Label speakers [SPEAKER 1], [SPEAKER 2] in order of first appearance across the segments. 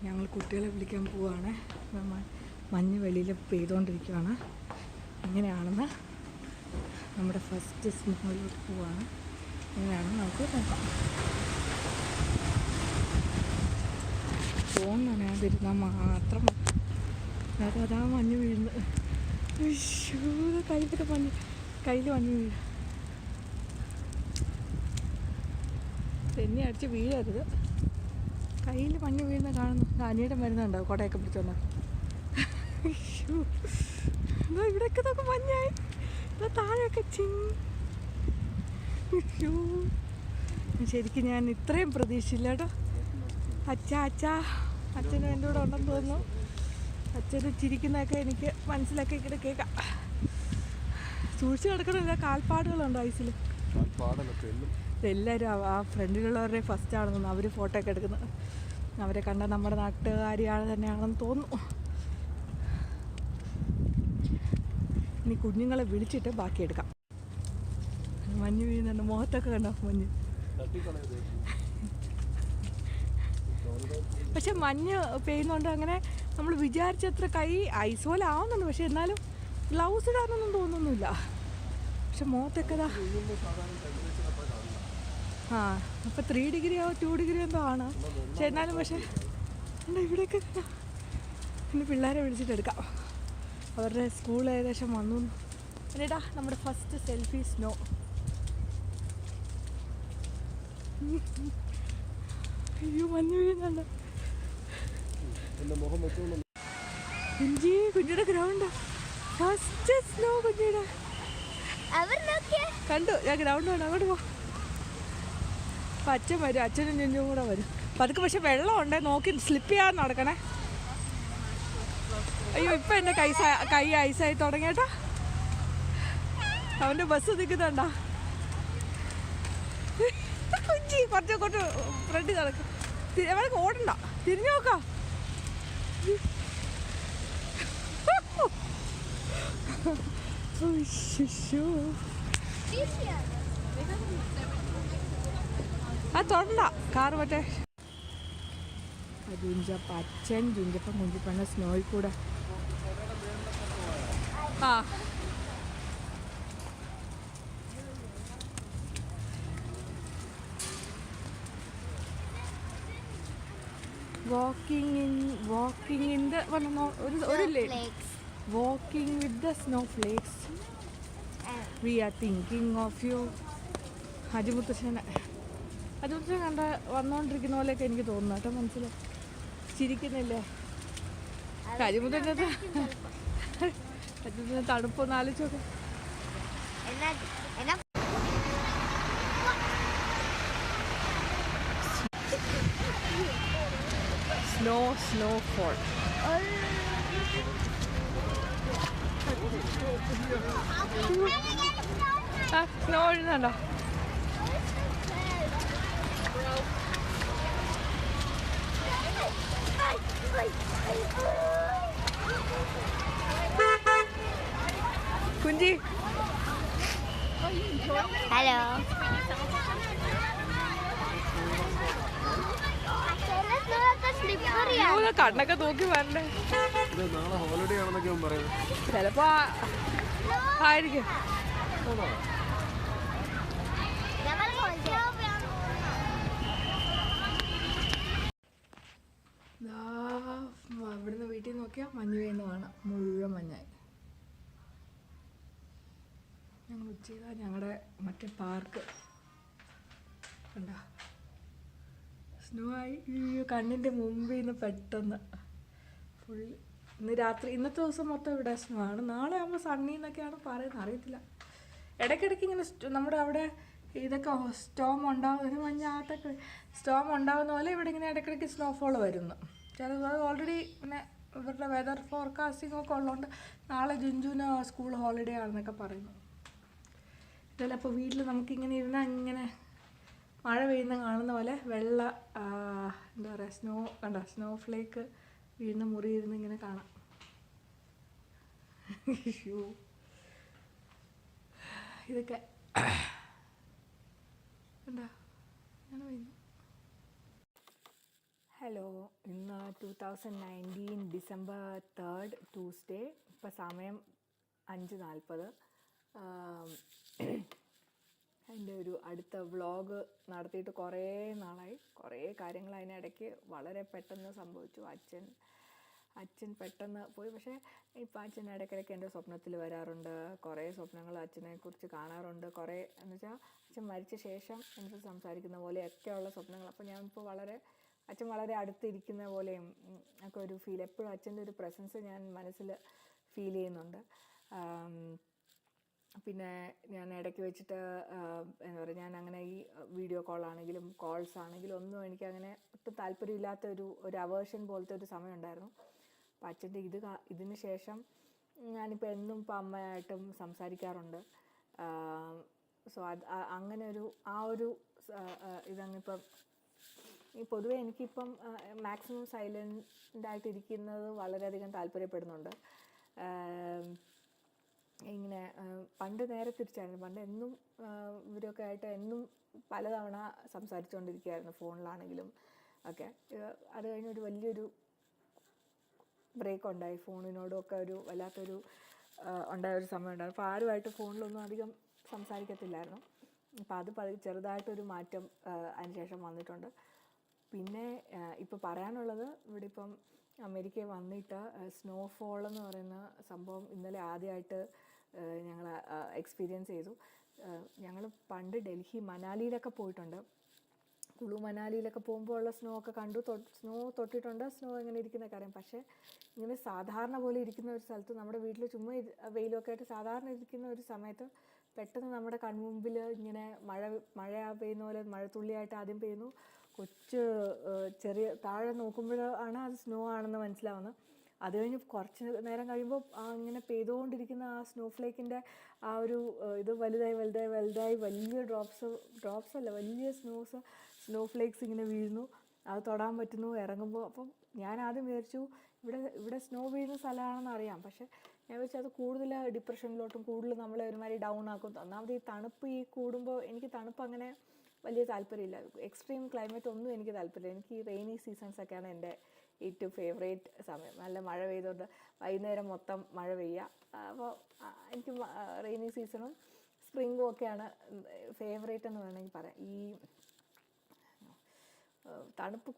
[SPEAKER 1] ഞങ്ങൾ കുട്ടികളെ വിളിക്കാൻ പോവുകയാണ്. മഞ്ഞ് വെളിയിൽ പെയ്തുകൊണ്ടിരിക്കുകയാണ്. എങ്ങനെയാണെന്ന് നമ്മുടെ ഫസ്റ്റ് സ്നോയിലോട്ട് പോവുകയാണ്. എങ്ങനെയാണെന്ന് നമുക്ക് നോക്കാം. ഫോൺ നനയാതിരുന്നാൽ മാത്രം അതാ മഞ്ഞ് വീഴുന്നത്. കയ്യിൽ മഞ്ഞ് വീഴും. തെന്നി അടിച്ച് വീഴരുത്. കയ്യിൽ മഞ്ഞ് വീഴുന്ന കാണുന്നു. അനിയുടെ മരുന്നുണ്ടാവും കുടയൊക്കെ പിടിച്ചോണ്ടോ. ഇവിടെയൊക്കെ നോക്കും മഞ്ഞായി. താഴെയൊക്കെ ശരിക്കും ഞാൻ ഇത്രയും പ്രതീക്ഷിച്ചില്ല കേട്ടോ. അച്ഛനും എൻ്റെ കൂടെ ഉണ്ടെന്ന് തോന്നുന്നു. അച്ഛന് ചിരിക്കുന്നതൊക്കെ എനിക്ക് മനസ്സിലാക്കി ഇവിടെ കേൾക്കാം. സൂക്ഷിച്ച് കിടക്കണില്ല. കാൽപ്പാടുകളുണ്ട് ഐസിൽ. എല്ലാവരും ആ ഫ്രണ്ടിലുള്ളവരുടെ ഫസ്റ്റ് ആണെന്ന് അവർ ഫോട്ടോ ഒക്കെ എടുക്കുന്നത്. അവരെ കണ്ടാൽ നമ്മുടെ നാട്ടുകാരിയാണ് തന്നെയാണെന്ന് തോന്നുന്നു. ഇനി കുഞ്ഞുങ്ങളെ വിളിച്ചിട്ട് ബാക്കി എടുക്കാം. മഞ്ഞ് വീഴുന്നുണ്ട്. മുഖത്തൊക്കെ കണ്ടോ മഞ്ഞ്. പക്ഷെ മഞ്ഞ് പെയ്യുന്നുണ്ട്. അങ്ങനെ നമ്മൾ വിചാരിച്ചത്ര കൈ ഐസ് പോലെ ആവുന്നുണ്ട്. പക്ഷെ എന്നാലും ഗ്ലൗസ് ഇടാനൊന്നും തോന്നുന്നില്ല. പക്ഷെ മുഖത്തൊക്കെ അപ്പോൾ 3 ഡിഗ്രിയോ 2 ഡിഗ്രിയോ എന്തോ ആണ്. പക്ഷെ എന്നാലും പക്ഷേ ഇവിടെയൊക്കെ ഇനി പിള്ളേരെ വിളിച്ചിട്ടെടുക്കാം. അവരുടെ സ്കൂൾ ഏകദേശം വന്നു. എന്നിട്ടാ നമ്മുടെ ഫസ്റ്റ് സെൽഫി സ്നോ. അയ്യോ മഞ്ഞ് വീഴുന്നുണ്ട്. കുഞ്ഞിയുടെ ഗ്രൗണ്ട് ഫസ്റ്റ് സ്നോ. കുഞ്ഞിയുടെ കണ്ടു. ഞാൻ ഗ്രൗണ്ട് വേണം. അങ്ങോട്ട് പോ. അപ്പം അച്ഛൻ വരും. അച്ഛനും കുഞ്ഞും കൂടെ വരും. പതുക്കെ. പക്ഷെ വെള്ളമുണ്ട്. നോക്കി സ്ലിപ്പ് ചെയ്യാൻ നടക്കണേ. അയ്യോ ഇപ്പം എൻ്റെ കൈ ഐസായി തുടങ്ങിയേട്ടാ. അവൻ്റെ ബസ് നിൽക്കുന്നുണ്ടോ? കുഞ്ചി കുറച്ച് ഫ്രണ്ട് നടക്കും. അവൾക്ക് ഓടണ്ട. തിരിഞ്ഞു നോക്കാം. തൊടണ്ട. കാറ് മറ്റേ ജുഞ്ചപ്പ അച്ഛൻ ജുഞ്ചപ്പ കുഞ്ചിപ്പണ്ണ സ്നോയിൽ കൂടെ. walking in the walking with the snowflakes. We are thinking of you. അജിമുത്തശ്ശൻ കണ്ട വന്നുകൊണ്ടിരിക്കുന്ന പോലെയൊക്കെ എനിക്ക് തോന്നുന്നു കേട്ടോ. മനസ്സിലായി ചിരിക്കുന്നില്ലേ? അജിമുത്തശ്ശൻ്റെ തണുപ്പൊന്ന് ആലോചിച്ചോക്കെ. snowfall. സ്നോ വീഴുന്നുണ്ടോ? കുഞ്ചി
[SPEAKER 2] ഹലോ.
[SPEAKER 1] കണ്ണൊക്കെ നോക്കി വരണ്ടേ? ചിലപ്പോ ആയിരിക്കും. ഇവിടുന്ന് വീട്ടിൽ നോക്കിയാൽ മഞ്ഞ് പെയ്യുന്ന കാണാം. മുഴുവൻ മഞ്ഞായി. ഞങ്ങൾ ഉച്ചയ്ക്ക് ഞങ്ങളുടെ മറ്റേ പാർക്ക് കണ്ട സ്നോ ആയി. കണ്ണിൻ്റെ മുമ്പിൽ നിന്ന് പെട്ടെന്ന് ഫുൾ. ഇന്നത്തെ ദിവസം മൊത്തം ഇവിടെ സ്നോ ആണ്. നാളെ ആകുമ്പോൾ സണ്ണി എന്നൊക്കെയാണ് പറയുന്നത്. അറിയത്തില്ല. ഇടയ്ക്കിടയ്ക്ക് ഇങ്ങനെ നമ്മുടെ അവിടെ ഇതൊക്കെ സ്റ്റോം ഉണ്ടാകുന്ന മഞ്ഞാത്തൊക്കെ സ്റ്റോം ഉണ്ടാകുന്ന പോലെ ഇവിടെ ഇങ്ങനെ ഇടയ്ക്കിടയ്ക്ക് സ്നോഫോൾ വരുന്നു. ചിലത് അത് ഓൾറെഡി പിന്നെ ഇവരുടെ വെതർ ഫോർകാസ്റ്റിംഗ് ഒക്കെ ഉള്ളതുകൊണ്ട് നാളെ ജുഞ്ചുവിന് സ്കൂൾ ഹോളിഡേ ആണെന്നൊക്കെ പറയുന്നു. ഇതല്ല അപ്പോൾ വീട്ടിൽ നമുക്കിങ്ങനെ ഇരുന്നാൽ ഇങ്ങനെ മഴ പെയ്യുന്ന കാണുന്ന പോലെ വെള്ള എന്താ പറയുക സ്നോ കണ്ടോ സ്നോഫ്ലേക്ക് വീഴുന്ന മുറി ഇരുന്ന് ഇങ്ങനെ കാണാം. ഇതൊക്കെ കണ്ടോ അങ്ങനെ പെയ്യുന്നു. ഹലോ, ഇന്ന് 2019 ഡിസംബർ 3 ട്യൂസ്ഡേ. ഇപ്പോൾ സമയം 5:40. എൻ്റെ ഒരു അടുത്ത വ്ളോഗ് നടത്തിയിട്ട് കുറേ നാളായി. കുറേ കാര്യങ്ങൾ അതിനിടയ്ക്ക് വളരെ പെട്ടെന്ന് സംഭവിച്ചു. അച്ഛൻ പെട്ടെന്ന് പോയി. പക്ഷേ ഇപ്പോൾ അച്ഛൻ ഇടയ്ക്കിടയ്ക്ക് എൻ്റെ സ്വപ്നത്തിൽ വരാറുണ്ട്. കുറേ സ്വപ്നങ്ങൾ അച്ഛനെക്കുറിച്ച് കാണാറുണ്ട്. കുറേ എന്ന് വെച്ചാൽ അച്ഛൻ മരിച്ച ശേഷം എനിക്ക് സംസാരിക്കുന്ന പോലെയൊക്കെയുള്ള സ്വപ്നങ്ങൾ. അപ്പോൾ ഞാനിപ്പോൾ അച്ഛൻ വളരെ അടുത്തിരിക്കുന്ന പോലെയും ഒക്കെ ഒരു ഫീൽ. എപ്പോഴും അച്ഛൻ്റെ ഒരു പ്രസൻസ് ഞാൻ മനസ്സിൽ ഫീൽ ചെയ്യുന്നുണ്ട്. പിന്നെ ഞാൻ ഇടയ്ക്ക് വെച്ചിട്ട് എന്താ പറയുക, ഞാൻ അങ്ങനെ ഈ വീഡിയോ കോളാണെങ്കിലും കോൾസ് ആണെങ്കിലും ഒന്നും എനിക്കങ്ങനെ ഒട്ടും താല്പര്യമില്ലാത്ത ഒരു അവേർഷൻ പോലത്തെ ഒരു സമയം ഉണ്ടായിരുന്നു. അപ്പം അച്ഛൻ്റെ ഇതിന് ശേഷം ഞാനിപ്പോൾ എന്നും ഇപ്പം അമ്മയായിട്ടും സംസാരിക്കാറുണ്ട്. സോ അങ്ങനെ ഒരു ഇതങ്ങിപ്പം ഈ പൊതുവെ എനിക്കിപ്പം മാക്സിമം സൈലൻ്റായിട്ടിരിക്കുന്നത് വളരെയധികം താല്പര്യപ്പെടുന്നുണ്ട്. ഇങ്ങനെ പണ്ട് നേരെ തിരിച്ചായിരുന്നു. പണ്ട് എന്നും ഇവരൊക്കെ ആയിട്ട് എന്നും പലതവണ സംസാരിച്ചുകൊണ്ടിരിക്കുകയായിരുന്നു, ഫോണിലാണെങ്കിലും ഒക്കെ. അത് കഴിഞ്ഞൊരു വലിയൊരു ബ്രേക്ക് ഉണ്ടായി. ഫോണിനോടും ഒക്കെ ഒരു വല്ലാത്തൊരു ഉണ്ടായൊരു സമയം ഉണ്ടായിരുന്നു. അപ്പോൾ ആരുമായിട്ട് ഫോണിലൊന്നും അധികം സംസാരിക്കത്തില്ലായിരുന്നു. അപ്പോൾ അത് ചെറുതായിട്ടൊരു മാറ്റം അതിനുശേഷം വന്നിട്ടുണ്ട്. പിന്നെ ഇപ്പോൾ പറയാനുള്ളത്, ഇവിടെ ഇപ്പം അമേരിക്കയിൽ വന്നിട്ട് സ്നോഫോൾ എന്ന് പറയുന്ന സംഭവം ഇന്നലെ ആദ്യമായിട്ട് ഞങ്ങൾ എക്സ്പീരിയൻസ് ചെയ്തു. ഞങ്ങൾ പണ്ട് ഡൽഹി മനാലിയിലൊക്കെ പോയിട്ടുണ്ട്. കുളു മനാലിയിലൊക്കെ പോകുമ്പോൾ ഉള്ള സ്നോ ഒക്കെ കണ്ടു, സ്നോ തൊട്ടിട്ടുണ്ട്. സ്നോ എങ്ങനെ ഇരിക്കുന്നതൊക്കെ അറിയാം. പക്ഷേ ഇങ്ങനെ സാധാരണ പോലെ ഇരിക്കുന്ന ഒരു സ്ഥലത്ത്, നമ്മുടെ വീട്ടിൽ ചുമ്മാ വെയിലൊക്കെ ആയിട്ട് സാധാരണ ഇരിക്കുന്ന ഒരു സമയത്ത് പെട്ടെന്ന് നമ്മുടെ കൺമുമ്പിൽ ഇങ്ങനെ മഴ പെയ്യുന്ന പോലെ മഴത്തുള്ളിയായിട്ട് ആദ്യം പെയ്യുന്നു. ചെറിയ താഴെ നോക്കുമ്പോഴാണ് അത് സ്നോ ആണെന്ന് മനസ്സിലാവുന്നത്. അത് കഴിഞ്ഞ് കുറച്ച് നേരം കഴിയുമ്പോൾ ഇങ്ങനെ പെയ്തുകൊണ്ടിരിക്കുന്ന ആ സ്നോ ഫ്ലേക്കിൻ്റെ ആ ഒരു ഇത് വലുതായി വലിയ ഡ്രോപ്സ് അല്ല, വലിയ സ്നോ ഫ്ലേക്സ് ഇങ്ങനെ വീഴുന്നു. അത് തൊടാൻ പറ്റുന്നു ഇറങ്ങുമ്പോൾ. അപ്പം ഞാൻ ആദ്യം വിചാരിച്ചു ഇവിടെ സ്നോ വീഴുന്ന സ്ഥലമാണെന്ന് അറിയാം. പക്ഷേ ഞാൻ വിചാരിച്ചു അത് കൂടുതൽ ഡിപ്രഷനിലോട്ടും കൂടുതൽ നമ്മളെ ഒരുമാതിരി ഡൗൺ ആക്കും. ഒന്നാമത് ഈ തണുപ്പ് കൂടുമ്പോൾ എനിക്ക് തണുപ്പ് അങ്ങനെ വലിയ താല്പര്യമില്ല. എക്സ്ട്രീം ക്ലൈമറ്റ് ഒന്നും എനിക്ക് താല്പര്യമില്ല. എനിക്ക് ഈ റെയിനി സീസൺസൊക്കെയാണ് എൻ്റെ ഏറ്റവും ഫേവറേറ്റ് സമയം. നല്ല മഴ പെയ്തുകൊണ്ട് വൈകുന്നേരം മൊത്തം മഴ പെയ്യുക. അപ്പോൾ എനിക്ക് റെയിനി സീസണും സ്പ്രിങ്ങും ഒക്കെയാണ് ഫേവറേറ്റ് എന്ന് വേണമെങ്കിൽ പറയാം. ഈ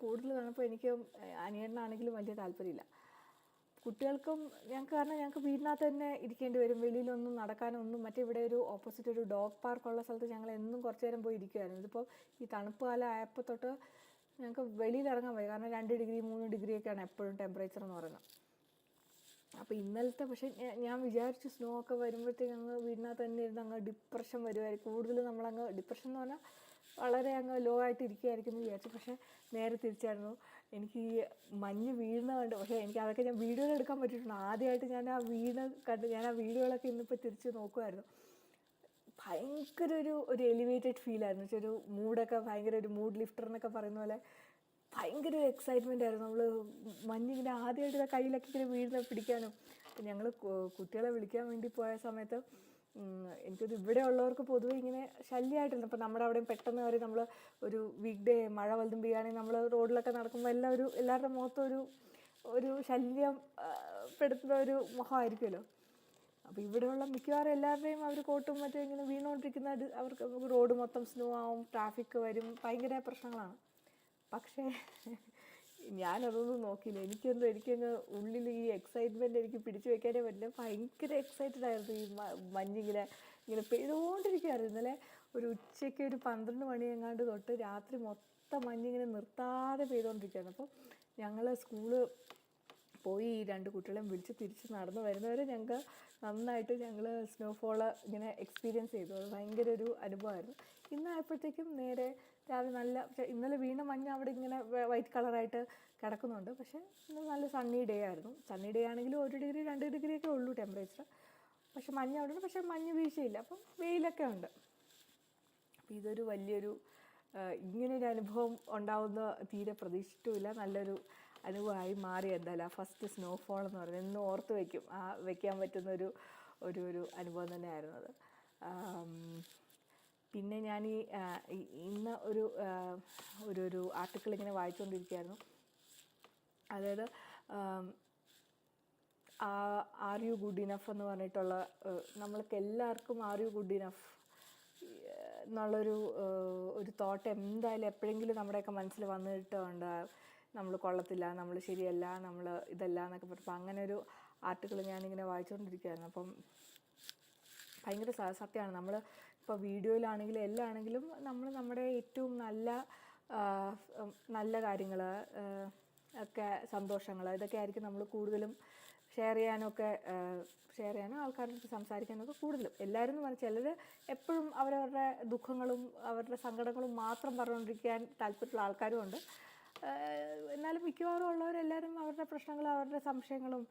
[SPEAKER 1] കൂടുതൽ തണുപ്പ് എനിക്ക് അനിയനാണെങ്കിലും വലിയ താല്പര്യമില്ല. കുട്ടികൾക്കും ഞങ്ങൾക്ക് വീടിനകത്ത് തന്നെ ഇരിക്കേണ്ടി വരും. വെളിയിലൊന്നും നടക്കാനൊന്നും. ഇവിടെ ഒരു ഓപ്പോസിറ്റ് ഒരു ഡോഗ് പാർക്കുള്ള സ്ഥലത്ത് ഞങ്ങൾ എന്നും കുറച്ച് നേരം പോയി ഇരിക്കുമായിരുന്നു. ഇതിപ്പോൾ ഈ തണുപ്പ് കാലം ആയപ്പോൾ തൊട്ട് ഞങ്ങൾക്ക് വെളിയിലിറങ്ങാൻ പോയി. കാരണം 2 ഡിഗ്രി 3 ഡിഗ്രിയൊക്കെയാണ് എപ്പോഴും ടെമ്പറേച്ചർ എന്ന് പറയുന്നത്. അപ്പോൾ ഇന്നലത്തെ പക്ഷേ ഞാൻ വിചാരിച്ചു സ്നോ ഒക്കെ വരുമ്പോഴത്തേക്ക് അങ്ങ് വീടിനകത്ത് തന്നെ ഇരുന്ന് അങ്ങ് ഡിപ്രഷൻ വരുമായിരിക്കും. കൂടുതൽ നമ്മളങ്ങ് ഡിപ്രഷൻ എന്ന് പറഞ്ഞാൽ വളരെ അങ്ങ് ലോ ആയിട്ട് ഇരിക്കുകയായിരിക്കും എന്ന് വിചാരിച്ചു. പക്ഷേ നേരെ തിരിച്ചായിരുന്നു. എനിക്ക് ഈ മഞ്ഞ് വീഴുന്ന കണ്ട്, പക്ഷേ എനിക്ക് അതൊക്കെ ഞാൻ വീഡിയോയിൽ എടുക്കാൻ പറ്റിയിട്ടുണ്ട്. ആദ്യമായിട്ട് ഞാൻ ആ വീഡിയോകളൊക്കെ ഇന്നിപ്പോൾ തിരിച്ച് നോക്കുമായിരുന്നു. ഭയങ്കര ഒരു എലിവേറ്റഡ് ഫീലായിരുന്നു. പക്ഷേ ഒരു മൂഡൊക്കെ ഭയങ്കര ഒരു മൂഡ് ലിഫ്റ്റർ എന്നൊക്കെ പറയുന്ന പോലെ ഭയങ്കര ഒരു എക്സൈറ്റ്മെൻ്റ് ആയിരുന്നു. നമ്മൾ മഞ്ഞിങ്ങനെ ആദ്യമായിട്ട് കയ്യിലൊക്കെ ഇങ്ങനെ വീഴുന്ന പിടിക്കാനും. അപ്പം ഞങ്ങൾ കുട്ടികളെ വിളിക്കാൻ വേണ്ടി പോയ സമയത്ത് എനിക്കത് ഇവിടെ ഉള്ളവർക്ക് പൊതുവെ ഇങ്ങനെ ശല്യമായിട്ടില്ല. ഇപ്പം നമ്മുടെ അവിടെയും പെട്ടെന്ന് കയറി നമ്മൾ ഒരു വീക്ക് ഡേ മഴ വലുതും പെയ്യുകയാണെങ്കിൽ നമ്മൾ റോഡിലൊക്കെ നടക്കുമ്പോൾ എല്ലാവരുടെ മുഖത്തും ഒരു ശല്യം പെടുത്തുന്ന ഒരു മുഖമായിരിക്കുമല്ലോ. അപ്പോൾ ഇവിടെയുള്ള മിക്കവാറും എല്ലാവരുടെയും അവർ കോട്ടും മറ്റും ഇങ്ങനെ വീണുകൊണ്ടിരിക്കുന്ന അവർക്ക് റോഡ് മൊത്തം സ്നോ ആവും, ട്രാഫിക് വരും, ഭയങ്കര പ്രശ്നങ്ങളാണ്. പക്ഷേ ഞാനതൊന്നും നോക്കിയില്ല. എനിക്കങ്ങ് ഉള്ളിൽ ഈ എക്സൈറ്റ്മെൻറ്റ് എനിക്ക് പിടിച്ചു വെക്കാനേ പറ്റില്ല. ഭയങ്കര എക്സൈറ്റഡ് ആയിരുന്നു. ഈ ഇങ്ങനെ പെയ്തുകൊണ്ടിരിക്കുകയായിരുന്നു. ഇന്നലെ ഒരു ഉച്ചയ്ക്ക് ഒരു 12 മണി എങ്ങാണ്ട് തൊട്ട് രാത്രി മൊത്തം മഞ്ഞിങ്ങനെ നിർത്താതെ പെയ്തുകൊണ്ടിരിക്കുകയായിരുന്നു. അപ്പോൾ ഞങ്ങൾ സ്കൂള് പോയി ഈ 2 കുട്ടികളെയും വിളിച്ച് തിരിച്ച് നടന്ന് വരുന്നവരെ നന്നായിട്ട് ഞങ്ങൾ സ്നോഫോള് ഇങ്ങനെ എക്സ്പീരിയൻസ് ചെയ്തു. അത് ഭയങ്കര ഒരു അനുഭവമായിരുന്നു. ഇന്നായപ്പോഴത്തേക്കും നേരെ രാവിലെ ഇന്നലെ വീണ മഞ്ഞ് അവിടെ ഇങ്ങനെ വൈറ്റ് കളറായിട്ട് കിടക്കുന്നുണ്ട്. പക്ഷേ ഇന്ന് നല്ല സണ്ണി ഡേ ആയിരുന്നു. സണ്ണി ഡേ ആണെങ്കിലും 1 ഡിഗ്രി 2 ഡിഗ്രിയൊക്കെ ഉള്ളൂ ടെമ്പറേച്ചർ. പക്ഷെ മഞ്ഞ് അവിടെ ഉണ്ട്. പക്ഷേ മഞ്ഞ് വീഴ്ചയില്ല. അപ്പം വെയിലൊക്കെ ഉണ്ട്. അപ്പോൾ ഇതൊരു വലിയൊരു ഇങ്ങനൊരു അനുഭവം ഉണ്ടാവുന്ന തീരെ പ്രതീക്ഷിച്ചിട്ടുമില്ല. നല്ലൊരു അനുഭവമായി മാറി. എന്തായാലും ആ ഫസ്റ്റ് സ്നോഫോൾ എന്ന് പറയുന്നത് എന്നും ഓർത്ത് വയ്ക്കാൻ പറ്റുന്നൊരു അനുഭവം തന്നെയായിരുന്നു അത്. പിന്നെ ഞാൻ ഇന്ന് ഒരു ആർട്ടിക്കിൾ ഇങ്ങനെ വായിച്ചുകൊണ്ടിരിക്കുകയായിരുന്നു. അതായത് ആർ യു ഗുഡ് ഇനഫ് എന്ന് പറഞ്ഞിട്ടുള്ള, നമ്മൾക്ക് എല്ലാവർക്കും ആർ യു ഗുഡ് ഇനഫ് എന്നുള്ളൊരു തോട്ട് എന്തായാലും എപ്പോഴെങ്കിലും നമ്മുടെയൊക്കെ മനസ്സിൽ വന്നിട്ടുണ്ട്. നമ്മൾ കൊള്ളത്തില്ല, നമ്മൾ ശരിയല്ല, നമ്മൾ ഇതല്ല എന്നൊക്കെ പറഞ്ഞപ്പോൾ അങ്ങനെ ഒരു ആർട്ടിക്കിൾ ഞാനിങ്ങനെ വായിച്ചുകൊണ്ടിരിക്കുകയായിരുന്നു. അപ്പം ഭയങ്കര സത്യമാണ്. നമ്മൾ ഇപ്പോൾ വീഡിയോയിലാണെങ്കിലും എല്ലാം ആണെങ്കിലും നമ്മൾ നമ്മുടെ ഏറ്റവും നല്ല കാര്യങ്ങൾ ഒക്കെ, സന്തോഷങ്ങൾ, ഇതൊക്കെ ആയിരിക്കും നമ്മൾ കൂടുതലും ഷെയർ ചെയ്യാനും ആൾക്കാരുടെ അടുത്ത് സംസാരിക്കാനൊക്കെ കൂടുതലും. എല്ലാവരും എന്ന് പറഞ്ഞാൽ ചിലർ എപ്പോഴും അവരവരുടെ ദുഃഖങ്ങളും അവരുടെ സങ്കടങ്ങളും മാത്രം പറഞ്ഞുകൊണ്ടിരിക്കാൻ താല്പര്യമുള്ള ആൾക്കാരുമുണ്ട്. എന്നാലും മിക്കവാറും ഉള്ളവരെല്ലാവരും അവരുടെ പ്രശ്നങ്ങളും അവരുടെ സംശയങ്ങളും,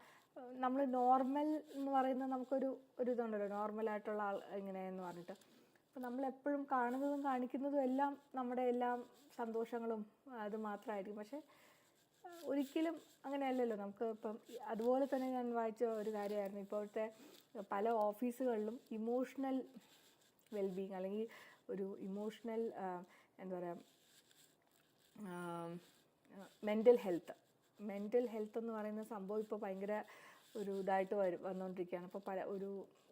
[SPEAKER 1] നമ്മൾ നോർമൽ എന്ന് പറയുന്നത് നമുക്കൊരു ഇതുണ്ടല്ലോ, നോർമലായിട്ടുള്ള ആൾ ഇങ്ങനെയെന്ന് പറഞ്ഞിട്ട്. അപ്പോൾ നമ്മളെപ്പോഴും കാണുന്നതും കാണിക്കുന്നതും എല്ലാം നമ്മുടെ എല്ലാം സന്തോഷങ്ങളും അത് മാത്രമായിരിക്കും. പക്ഷേ ഒരിക്കലും അങ്ങനെയല്ലല്ലോ. നമുക്ക് ഇപ്പം അതുപോലെ തന്നെ ഞാൻ വായിച്ച ഒരു കാര്യമായിരുന്നു, ഇപ്പോഴത്തെ പല ഓഫീസുകളിലും ഇമോഷണൽ വെൽബീങ് അല്ലെങ്കിൽ ഒരു ഇമോഷണൽ എന്താ പറയുക, മെൻ്റൽ ഹെൽത്ത് എന്ന് പറയുന്ന സംഭവം ഇപ്പോൾ ഭയങ്കര ഒരു ഇതായിട്ട് വന്നുകൊണ്ടിരിക്കുകയാണ്. അപ്പോൾ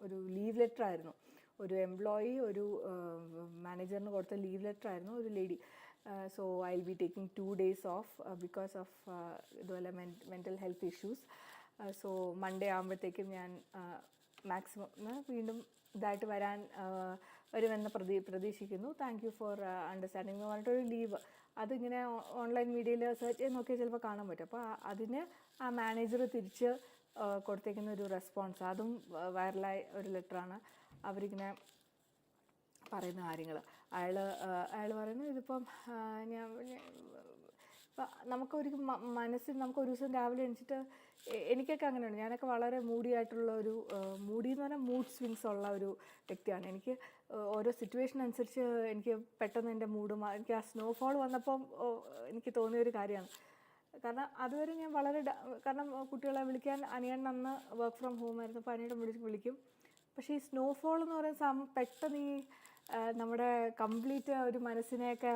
[SPEAKER 1] ഒരു ലീവ് ലെറ്റർ ആയിരുന്നു, ഒരു എംപ്ലോയി ഒരു മാനേജറിന് കൊടുത്ത ലീവ് ലെറ്റർ ആയിരുന്നു, ഒരു lady. So I will be taking 2 days off because of ഇതുപോലെ mental health issues. So Monday ആകുമ്പോഴത്തേക്കും ഞാൻ മാക്സിമം വീണ്ടും ഇതായിട്ട് വരുമെന്ന് പ്രതീക്ഷിക്കുന്നു. താങ്ക് യു ഫോർ അണ്ടർസ്റ്റാൻഡിങ് എന്ന് പറഞ്ഞിട്ടൊരു ലീവ്. അതിങ്ങനെ ഓൺലൈൻ മീഡിയയിൽ സെർച്ച് ചെയ്ത് നോക്കിയാൽ ചിലപ്പോൾ കാണാൻ പറ്റും. അപ്പോൾ അതിന് ആ മാനേജർ തിരിച്ച് കൊടുത്തേക്കുന്ന ഒരു റെസ്പോൺസ്, അതും വൈറലായ ഒരു ലെറ്ററാണ്. അവരിങ്ങനെ പറയുന്ന കാര്യങ്ങൾ, അയാൾ പറയുന്നത് ഇതിപ്പം നമുക്കൊരു മനസ്സിൽ നമുക്ക് ഒരു ദിവസം രാവിലെ എണീച്ചിട്ട്, എനിക്കൊക്കെ അങ്ങനെയാണ്, ഞാനൊക്കെ വളരെ മൂഡി എന്ന് പറഞ്ഞാൽ മൂഡ് സ്വിങ്സ് ഉള്ള ഒരു വ്യക്തിയാണ്. എനിക്ക് ഓരോ സിറ്റുവേഷൻ അനുസരിച്ച് എനിക്ക് പെട്ടെന്ന് എൻ്റെ മൂഡ് എനിക്ക് ആ സ്നോഫോൾ വന്നപ്പം എനിക്ക് തോന്നിയൊരു കാര്യമാണ്. കാരണം അതുവരെ ഞാൻ കാരണം കുട്ടികളെ വിളിക്കാൻ അനിയൻ അന്ന് വർക്ക് ഫ്രം ഹോം ആയിരുന്നു, അപ്പോൾ അനിയനെ വിളിക്കും. പക്ഷേ ഈ സ്നോഫോൾ എന്ന് പറയുന്ന പെട്ടെന്ന് ഈ നമ്മുടെ കംപ്ലീറ്റ് ഒരു മനസ്സിനെയൊക്കെ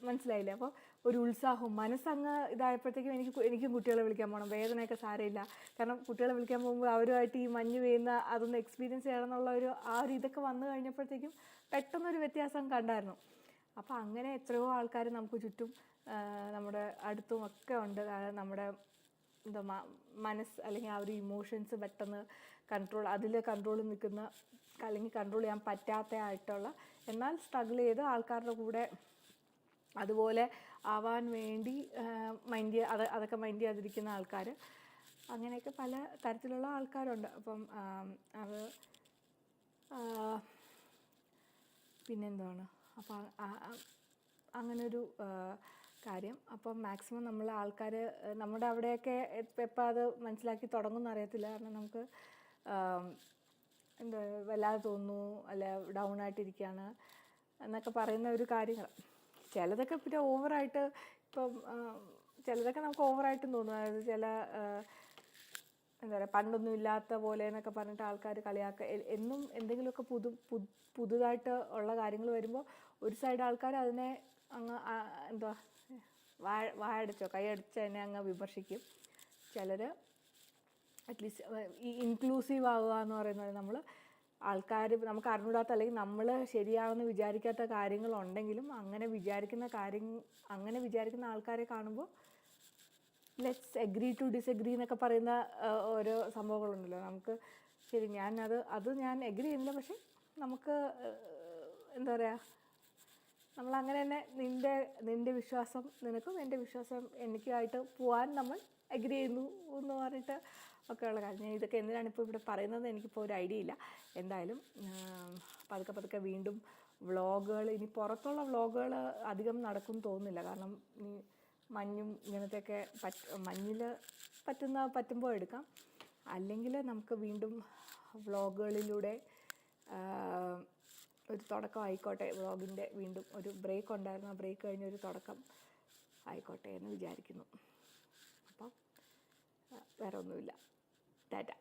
[SPEAKER 1] മനസ്സിലായില്ലേ. അപ്പോൾ ഒരു ഉത്സാഹവും മനസ്സങ്ങ് ഇതായപ്പോഴത്തേക്കും എനിക്കും കുട്ടികളെ വിളിക്കാൻ പോകണം, വേദനയൊക്കെ സാരമില്ല. കാരണം കുട്ടികളെ വിളിക്കാൻ പോകുമ്പോൾ അവരുമായിട്ട് ഈ മഞ്ഞ് പെയ്യുന്ന അതൊന്ന് എക്സ്പീരിയൻസ് ചെയ്യണം എന്നുള്ള ഒരു ഇതൊക്കെ വന്നു കഴിഞ്ഞപ്പോഴത്തേക്കും പെട്ടെന്നൊരു വ്യത്യാസം കണ്ടായിരുന്നു. അപ്പോൾ അങ്ങനെ എത്രയോ ആൾക്കാർ നമുക്ക് ചുറ്റും നമ്മുടെ അടുത്തും ഒക്കെ ഉണ്ട്. നമ്മുടെ മനസ്സ് അല്ലെങ്കിൽ ആ ഒരു ഇമോഷൻസ് പെട്ടെന്ന് കൺട്രോൾ നിൽക്കുന്ന, അല്ലെങ്കിൽ കൺട്രോൾ ചെയ്യാൻ പറ്റാത്തതായിട്ടുള്ള, എന്നാൽ സ്ട്രഗിൾ ചെയ്ത് ആൾക്കാരുടെ കൂടെ അതുപോലെ ആവാൻ വേണ്ടി അതൊക്കെ മൈൻഡ് ചെയ്യാതിരിക്കുന്ന ആൾക്കാർ, അങ്ങനെയൊക്കെ പല തരത്തിലുള്ള ആൾക്കാരുണ്ട്. അപ്പം അത് പിന്നെന്താണ്, അപ്പം അങ്ങനൊരു കാര്യം. അപ്പം മാക്സിമം നമ്മൾ ആൾക്കാർ നമ്മുടെ അവിടെയൊക്കെ എപ്പോൾ അത് മനസ്സിലാക്കി തുടങ്ങുമെന്ന് അറിയത്തില്ല. കാരണം നമുക്ക് എന്താ വല്ലാതെ തോന്നുന്നു, അല്ല ഡൗൺ ആയിട്ടിരിക്കുകയാണ് എന്നൊക്കെ പറയുന്ന ഒരു കാര്യങ്ങൾ. ചിലതൊക്കെ പിന്നെ ഓവറായിട്ട്, ഇപ്പം ചിലതൊക്കെ നമുക്ക് ഓവറായിട്ടും തോന്നും. അതായത് ചില എന്താ പറയുക, പണ്ടൊന്നും ഇല്ലാത്ത പോലെ എന്നൊക്കെ പറഞ്ഞിട്ട് ആൾക്കാർ കളിയാക്കുക. എന്നും എന്തെങ്കിലുമൊക്കെ പുതുതായിട്ട് ഉള്ള കാര്യങ്ങൾ വരുമ്പോൾ ഒരു സൈഡ് ആൾക്കാർ അതിനെ അങ്ങ് എന്തുവാ വായടച്ചോ കൈയടിച്ച് അതിനെ അങ്ങ് വിമർശിക്കും. ചിലർ അറ്റ്ലീസ്റ്റ് ഈ ഇൻക്ലൂസീവ് ആവുക എന്ന് പറയുന്നത്, നമ്മൾ ആൾക്കാർ നമുക്ക് അറിഞ്ഞൂടാത്ത അല്ലെങ്കിൽ നമ്മൾ ശരിയാണെന്ന് വിചാരിക്കാത്ത കാര്യങ്ങളുണ്ടെങ്കിലും അങ്ങനെ വിചാരിക്കുന്ന ആൾക്കാരെ കാണുമ്പോൾ ലെറ്റ്സ് എഗ്രി ടു ഡിസഗ്രി എന്നൊക്കെ പറയുന്ന ഓരോ സംഭവങ്ങളുണ്ടല്ലോ. നമുക്ക് ശരി, ഞാൻ എഗ്രി ചെയ്യുന്നില്ല, പക്ഷെ നമുക്ക് എന്താ പറയുക, നമ്മളങ്ങനെ തന്നെ നിൻ്റെ വിശ്വാസം നിനക്കും എൻ്റെ വിശ്വാസം എനിക്കുമായിട്ട് പോകാൻ നമ്മൾ എഗ്രി ചെയ്യുന്നു എന്ന് പറഞ്ഞിട്ട് ഒക്കെയുള്ള കാര്യം. ഞാൻ ഇതൊക്കെ എന്തിനാണ് ഇപ്പോൾ ഇവിടെ പറയുന്നത് എനിക്കിപ്പോൾ ഒരു ഐഡിയ ഇല്ല. എന്തായാലും പതുക്കെ വീണ്ടും വ്ളോഗുകൾ, ഇനി പുറത്തുള്ള വ്ളോഗുകൾ അധികം നടക്കും തോന്നുന്നില്ല. കാരണം ഈ മഞ്ഞും ഇങ്ങനത്തെയൊക്കെ മഞ്ഞിൽ പറ്റുമ്പോൾ എടുക്കാം. അല്ലെങ്കിൽ നമുക്ക് വീണ്ടും വ്ളോഗുകളിലൂടെ ഒരു തുടക്കം ആയിക്കോട്ടെ. വ്ളോഗിൻ്റെ വീണ്ടും ഒരു ബ്രേക്ക് ഉണ്ടായിരുന്നു, ആ ബ്രേക്ക് കഴിഞ്ഞൊരു തുടക്കം ആയിക്കോട്ടെ എന്ന് വിചാരിക്കുന്നു. അപ്പം വേറെ ഒന്നുമില്ല. ടാറ്റ.